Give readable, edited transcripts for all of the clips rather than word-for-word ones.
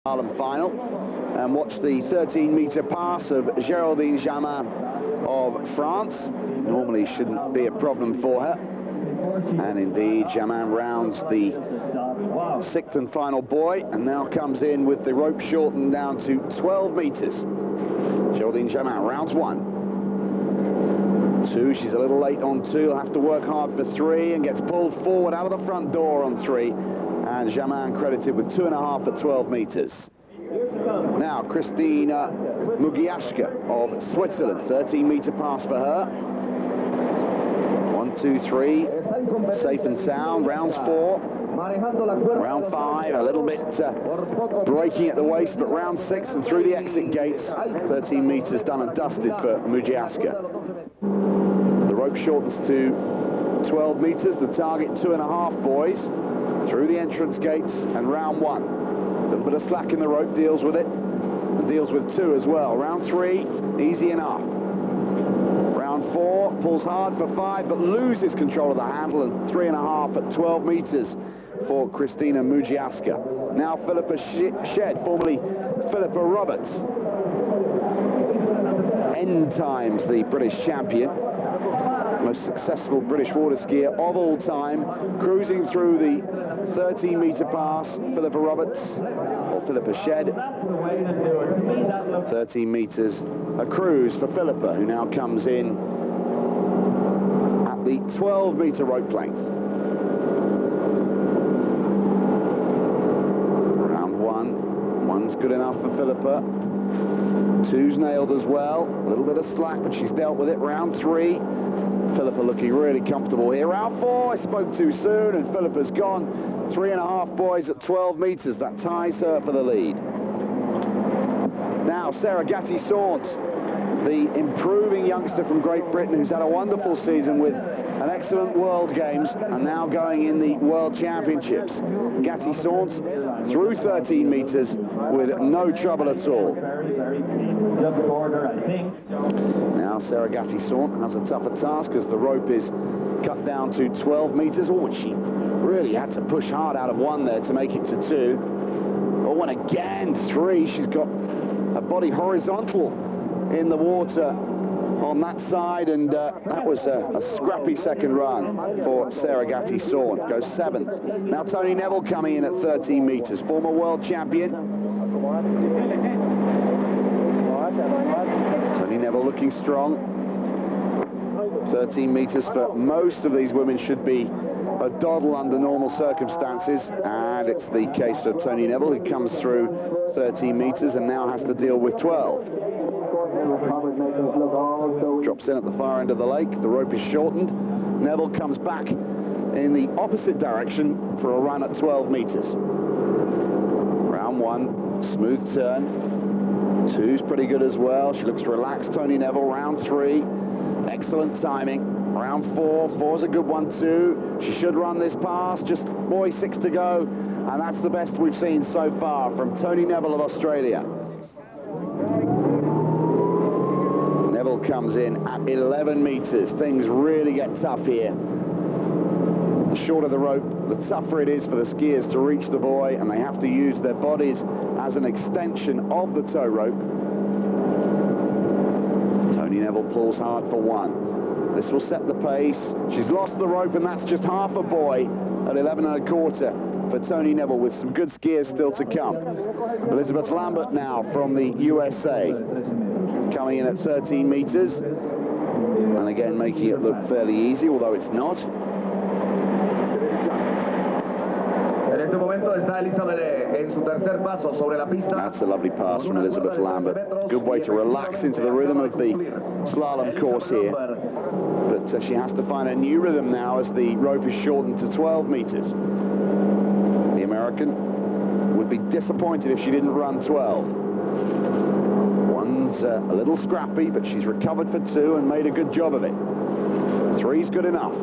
Slalom final, and watch the 13-meter pass of Géraldine Jamin of France. Normally shouldn't be a problem for her, and indeed Jamin rounds the sixth and final buoy and now comes in with the rope shortened down to 12 meters. Géraldine Jamin rounds 1. 2, she's a little late on 2, will have to work hard for 3 and gets pulled forward out of the front door on 3. And Jamin credited with 2.5 at 12 meters. Now Christina Mugiashka of Switzerland, 13-meter pass for her. 1, 2, 3, safe and sound. Rounds 4, round 5, a little bit braking at the waist, but round 6 and through the exit gates, 13 meters done and dusted for Mugiashka. The rope shortens to 12 meters, the target 2.5 boys. Through the entrance gates and round 1. A little bit of slack in the rope, deals with it, and deals with 2 as well. Round 3, easy enough. Round 4, pulls hard for 5, but loses control of the handle, and 3.5 at 12 meters for Christina Mugiashka. Now Philippa Shed, formerly Philippa Roberts. N times the British champion. Most successful British water skier of all time, cruising through the 13-meter pass. Philippa Roberts, or Philippa Shed, 13 meters, a cruise for Philippa, who now comes in at the 12-meter rope length. Round 1, 1's good enough for Philippa. 2's nailed as well, a little bit of slack, but she's dealt with it. Round 3, Philippa looking really comfortable here. Round 4, I spoke too soon, and Philippa's gone. 3.5 boys at 12 meters. That ties her for the lead. Now Sarah Gatti-Sant, the improving youngster from Great Britain, who's had a wonderful season with an excellent World Games and now going in the World Championships. Gatti-Sant through 13 meters with no trouble at all. Now Sarah Gatti-Sant has a tougher task as the rope is cut down to 12 meters. Oh, and she really had to push hard out of 1 there to make it to 2. Oh, and again 3. She's got her body horizontal in the water on that side, and that was a scrappy second run for Sarah Gatti-Sant. Goes 7th. Now Tony Neville coming in at 13 meters, former world champion. Tony Neville looking strong. 13 meters for most of these women should be a doddle under normal circumstances, and it's the case for Tony Neville, who comes through 13 meters and now has to deal with 12. Drops in at the far end of the lake, the rope is shortened. Neville comes back in the opposite direction for a run at 12 meters. Round 1, smooth turn. 2's pretty good as well. She looks relaxed, Tony Neville. Round 3, excellent timing. Round 4, 4's a good one too. She should run this pass, just boy 6 to go, and that's the best we've seen so far from Tony Neville of Australia. Neville comes in at 11 meters. Things really get tough here. The shorter the rope, the tougher it is for the skiers to reach the buoy, and they have to use their bodies as an extension of the tow rope. Tony Neville pulls hard for 1. This will set the pace. She's lost the rope, and that's just half a buoy at 11.25 for Tony Neville, with some good skiers still to come. Elizabeth Lambert now from the USA, coming in at 13 meters, and again making it look fairly easy, although it's not. That's a lovely pass from Elizabeth Lambert. Good way to relax into the rhythm of the slalom course here. But she has to find a new rhythm now as the rope is shortened to 12 meters. The American would be disappointed if she didn't run 12. 1's a little scrappy, but she's recovered for 2 and made a good job of it. 3's good enough.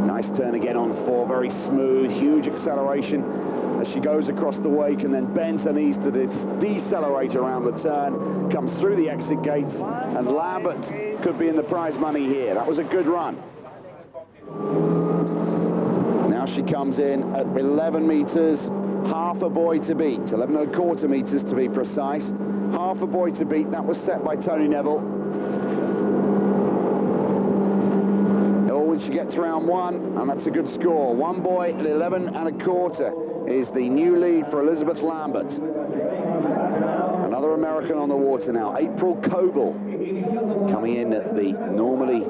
Nice turn again on 4, very smooth, huge acceleration as she goes across the wake and then bends her knees to decelerate around the turn, comes through the exit gates, and Lambert could be in the prize money here. That was a good run. Now she comes in at 11 meters, half a buoy to beat, 11 1/4 meters to be precise. Half a buoy to beat, that was set by Tony Neville. Oh, when she gets round one, and that's a good score. One buoy at 11 1/4 is the new lead for Elizabeth Lambert. Another American on the water now, April Coble, coming in at the normally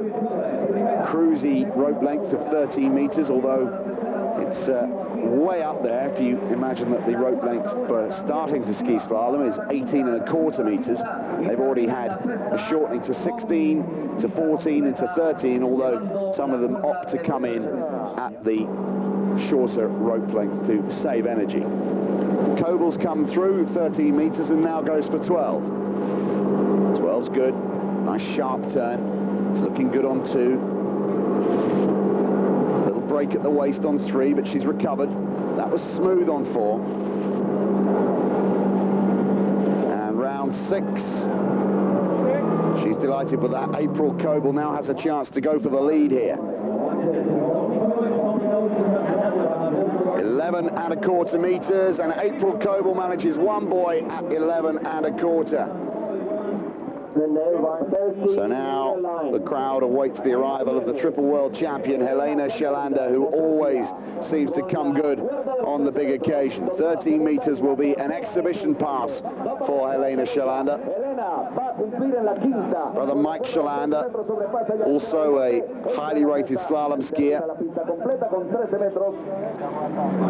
cruisy rope length of 13 meters, although it's way up there if you imagine that the rope length for starting to ski slalom is 18 1/4 meters. They've already had a shortening to 16, to 14 and to 13, although some of them opt to come in at the shorter rope length to save energy. Coble's come through 13 meters and now goes for 12. 12's good, nice sharp turn, she's looking good on 2. Little break at the waist on 3, but she's recovered. That was smooth on 4. And round 6, she's delighted with that. April Coble now has a chance to go for the lead here. 11 1/4 meters, and April Coble manages one buoy at 11 1/4. So now the crowd awaits the arrival of the triple world champion Helena Schillander, who always seems to come good on the big occasion. 13 meters will be an exhibition pass for Helena Schillander. Brother Mike Schillander, also a highly rated slalom skier.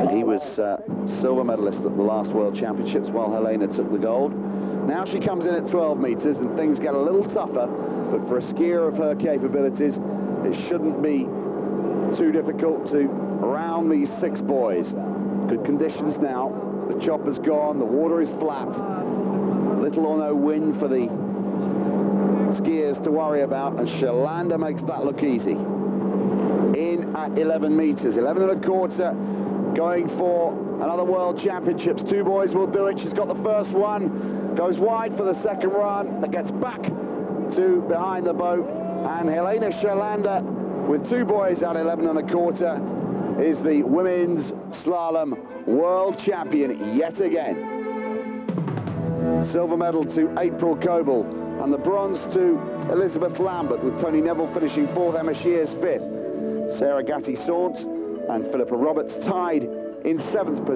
He was silver medalist at the last World Championships while Helena took the gold. Now she comes in at 12 meters and things get a little tougher, but for a skier of her capabilities, it shouldn't be too difficult to round these 6 buoys. Good conditions now. The chopper's gone, the water is flat. Little or no wind for the skiers to worry about, and Schillander makes that look easy. In at 11 meters, 11 1/4, going for another World Championships. 2 buoys will do it. She's got the first one, goes wide for the second run, that gets back to behind the boat, and Helena Schillander, with 2 buoys at 11 1/4, is the women's slalom world champion yet again. Silver medal to April Coble, and the bronze to Elizabeth Lambert, with Tony Neville finishing 4th, Emma Shears 5th. Sarah Gatti-Saunt and Philippa Roberts tied in 7th position.